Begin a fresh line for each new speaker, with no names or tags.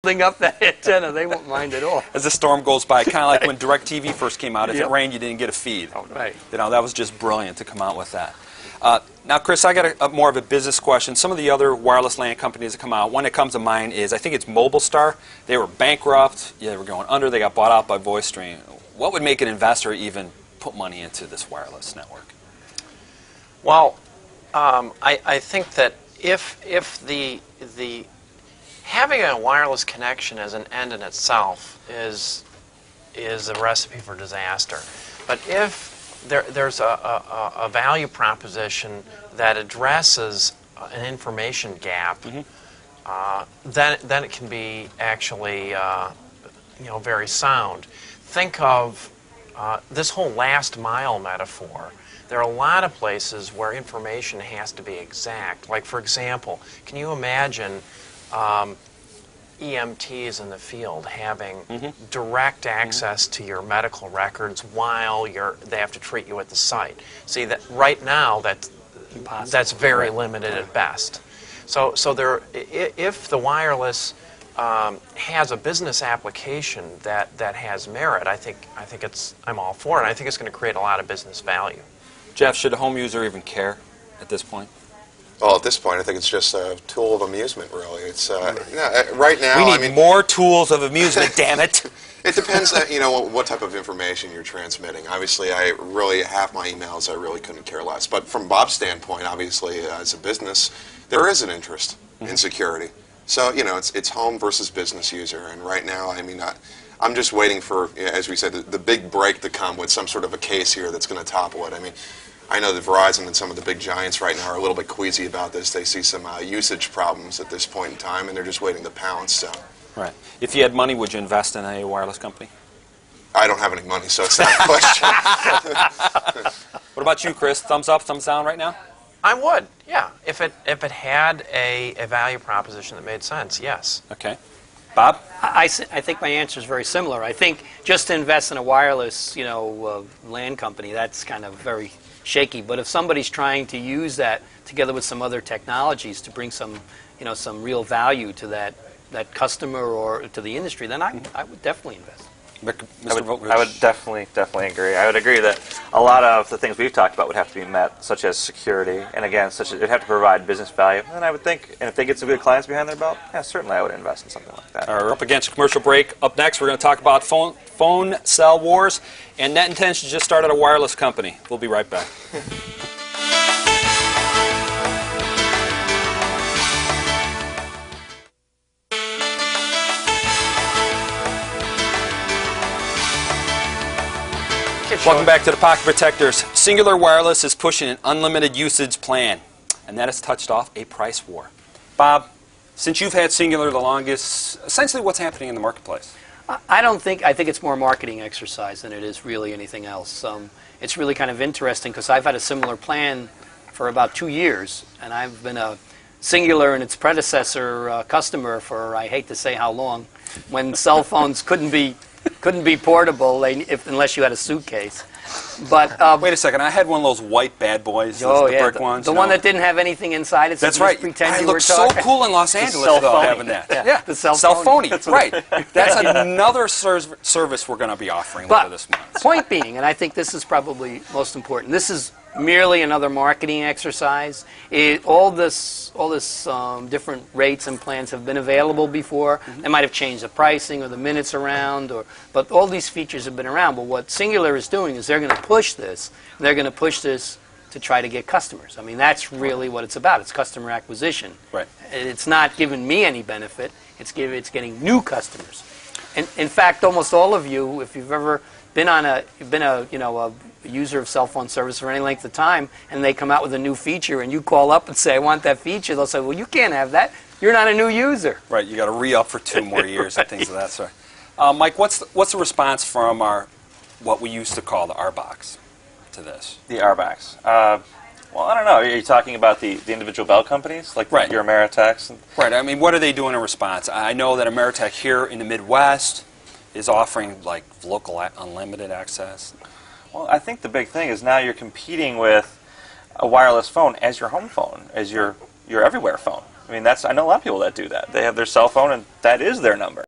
holding up that antenna. They won't mind at all.
As the storm goes by, kind of like when DirecTV first came out. If
Yep.
it rained, you didn't get a feed.
Oh, right.
You know, that was just brilliant to come out with that. Now, Chris, I got more of a business question. Some of the other wireless LAN companies that come out, one that comes to mind is, I think it's MobileStar. They were bankrupt. Yeah, they were going under. They got bought out by VoiceStream. What would make an investor even put money into this wireless network?
Well, I think that if the having a wireless connection as an end in itself is a recipe for disaster, but if there's a value proposition that addresses an information gap, then it can be actually very sound. Think of this whole last mile metaphor. There are a lot of places where information has to be exact. Like, for example, can you imagine EMTs in the field having direct access to your medical records while they have to treat you at the site? See, that right now that's very limited at best. So if the wireless has a business application that has merit, I'm all for it. And I think it's going to create a lot of business value.
Jeff, should a home user even care at this point?
Well, at this point, I think it's just a tool of amusement, really. It's right now.
We need more tools of amusement. Damn it!
It depends, what type of information you're transmitting. Obviously, half my emails, I really couldn't care less. But from Bob's standpoint, obviously, as a business, there is an interest in security. So, it's home versus business user. And right now, I'm just waiting for, as we said, the big break to come with some sort of a case here that's going to topple it. I know that Verizon and some of the big giants right now are a little bit queasy about this. They see some usage problems at this point in time, and they're just waiting to pounce. So.
Right. If you had money, would you invest in a wireless company?
I don't have any money, so it's not a question.
What about you, Chris? Thumbs up, thumbs down right now?
I would, yeah. If it had a value proposition that made sense, yes.
Okay. Bob?
I think my answer is very similar. I think just to invest in a wireless, LAN company, that's kind of very shaky. But if somebody's trying to use that together with some other technologies to bring some real value to that customer or to the industry, then I would definitely invest.
I would definitely agree. I would agree that a lot of the things we've talked about would have to be met, such as security, and again, it'd have to provide business value. And I would think, and if they get some good clients behind their belt, yeah, certainly I would invest in something like that.
All right, we're up against a commercial break. Up next, we're going to talk about phone cell wars, and Net Intentions just started a wireless company. We'll be right back. Welcome back to the Pocket Protectors. Singular Wireless is pushing an unlimited usage plan, and that has touched off a price war. Bob, since you've had Singular the longest, essentially what's happening in the marketplace?
I think it's more a marketing exercise than it is really anything else. It's really kind of interesting because I've had a similar plan for about 2 years, and I've been a Singular and its predecessor customer for, I hate to say how long, when cell phones couldn't be portable unless you had a suitcase. But
wait a second, I had one of those white bad boys, the brick ones.
The one that didn't have anything inside it. So
that's right. I looked so cool in Los Angeles though, having that.
Yeah, the cell
phony. Right. That's another service we're going to be offering later this month.
Point being, and I think this is probably most important, this is merely another marketing exercise. All this different rates and plans have been available before. They might have changed the pricing or the minutes around, but all these features have been around. But what Singular is doing is they're going to push this. And they're going to push this to try to get customers. That's really what it's about. It's customer acquisition. Right. It's not giving me any benefit. It's getting new customers. And in fact, almost all of you, if you've ever been a user of cell phone service for any length of time, and they come out with a new feature, and you call up and say, "I want that feature," they'll say, "Well, you can't have that. You're not a new user."
Right. You got to re-up for 2 more years and things of that sort. Mike, what's the response from what we used to call the RBox to this?
The RBox. Well, I don't know. Are you talking about the individual Bell companies, like your Ameritex?
Right. What are they doing in response? I know that Ameritech here in the Midwest is offering like local unlimited access.
Well, I think the big thing is now you're competing with a wireless phone as your home phone, as your everywhere phone. I mean, I know a lot of people that do that. They have their cell phone, and that is their number.